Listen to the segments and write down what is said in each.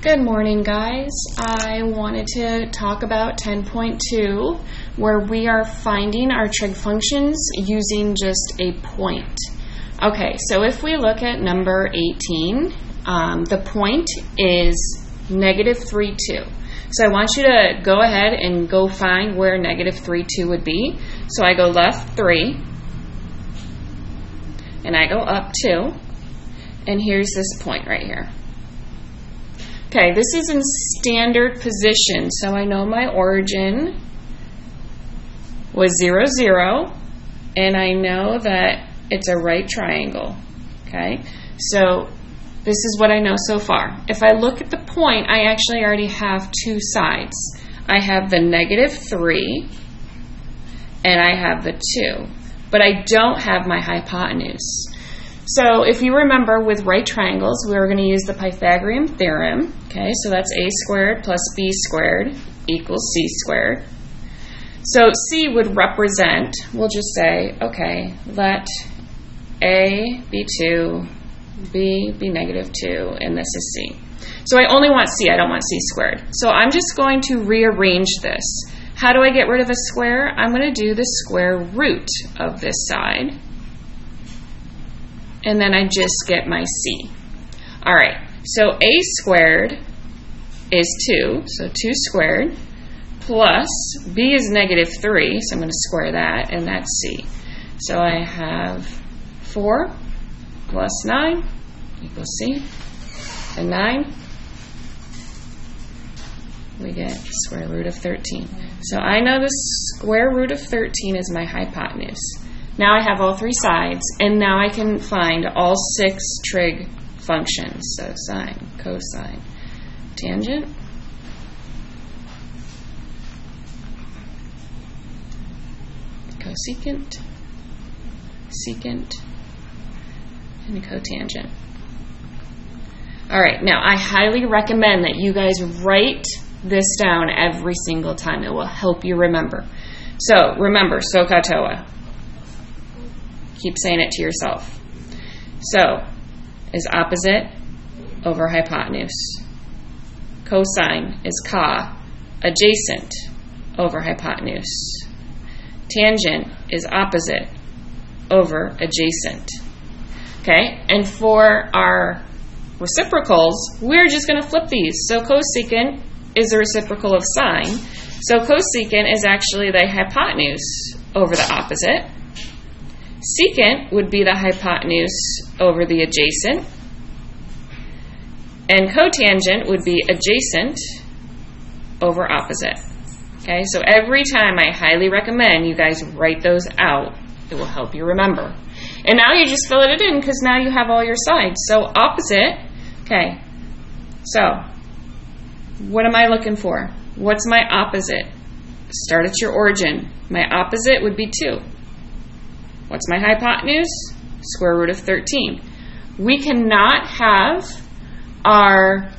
Good morning, guys. I wanted to talk about 10.2, where we are finding our trig functions using just a point. Okay, so if we look at number 18, the point is negative 3, 2. So I want you to go ahead and go find where negative 3, 2 would be. So I go left 3, and I go up 2, and here's this point right here. Okay, this is in standard position, so I know my origin was 0, 0, and I know that it's a right triangle. Okay, so this is what I know so far. If I look at the point, I actually already have two sides. I have the negative 3, and I have the 2, but I don't have my hypotenuse. So if you remember with right triangles, we were going to use the Pythagorean theorem. Okay, so that's a squared plus b squared equals c squared. So c would represent, we'll just say, okay, let a be 2, b be negative 2, and this is c. So I only want c, I don't want c squared. So I'm just going to rearrange this. How do I get rid of a square? I'm going to do the square root of this side. And then I just get my c. All right, so a squared is 2, so 2 squared, plus b is negative 3, so I'm going to square that, and that's c. So I have 4 plus 9 equals c, and 9, we get square root of 13. So I know the square root of 13 is my hypotenuse. Now I have all three sides, and now I can find all 6 trig functions. So sine, cosine, tangent, cosecant, secant, and cotangent. All right, now I highly recommend that you guys write this down every single time. It will help you remember. So remember, SOHCAHTOA. Keep saying it to yourself. So is opposite over hypotenuse. Cosine is ca, adjacent over hypotenuse. Tangent is opposite over adjacent. Okay, and for our reciprocals, we're just going to flip these. So cosecant is the reciprocal of sine. So cosecant is actually the hypotenuse over the opposite. Secant would be the hypotenuse over the adjacent. And cotangent would be adjacent over opposite. Okay, so every time I highly recommend you guys write those out. It will help you remember. And now you just fill it in because now you have all your sides. So opposite, okay, so what am I looking for? What's my opposite? Start at your origin. My opposite would be 2. What's my hypotenuse? Square root of 13. We cannot have our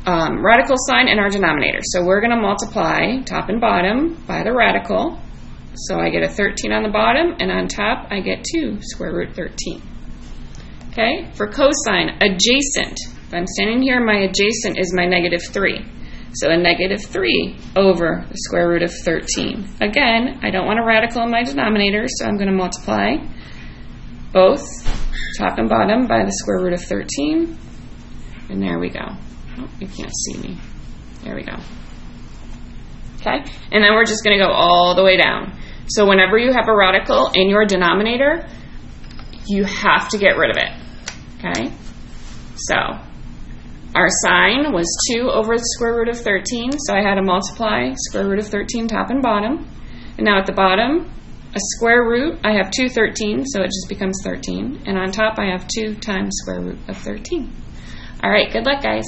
radical sign in our denominator. So we're going to multiply top and bottom by the radical. So I get a 13 on the bottom, and on top I get 2 square root 13. Okay, for cosine, adjacent. If I'm standing here, my adjacent is my negative 3. So a negative 3 over the square root of 13. Again, I don't want a radical in my denominator, so I'm going to multiply both top and bottom by the square root of 13. And there we go. Oh, you can't see me. There we go. Okay, and then we're just going to go all the way down. So whenever you have a radical in your denominator, you have to get rid of it. Okay, so our sine was 2 over the square root of 13, so I had to multiply square root of 13 top and bottom. And now at the bottom, a square root, I have 2 13, so it just becomes 13. And on top, I have 2 times square root of 13. All right, good luck, guys.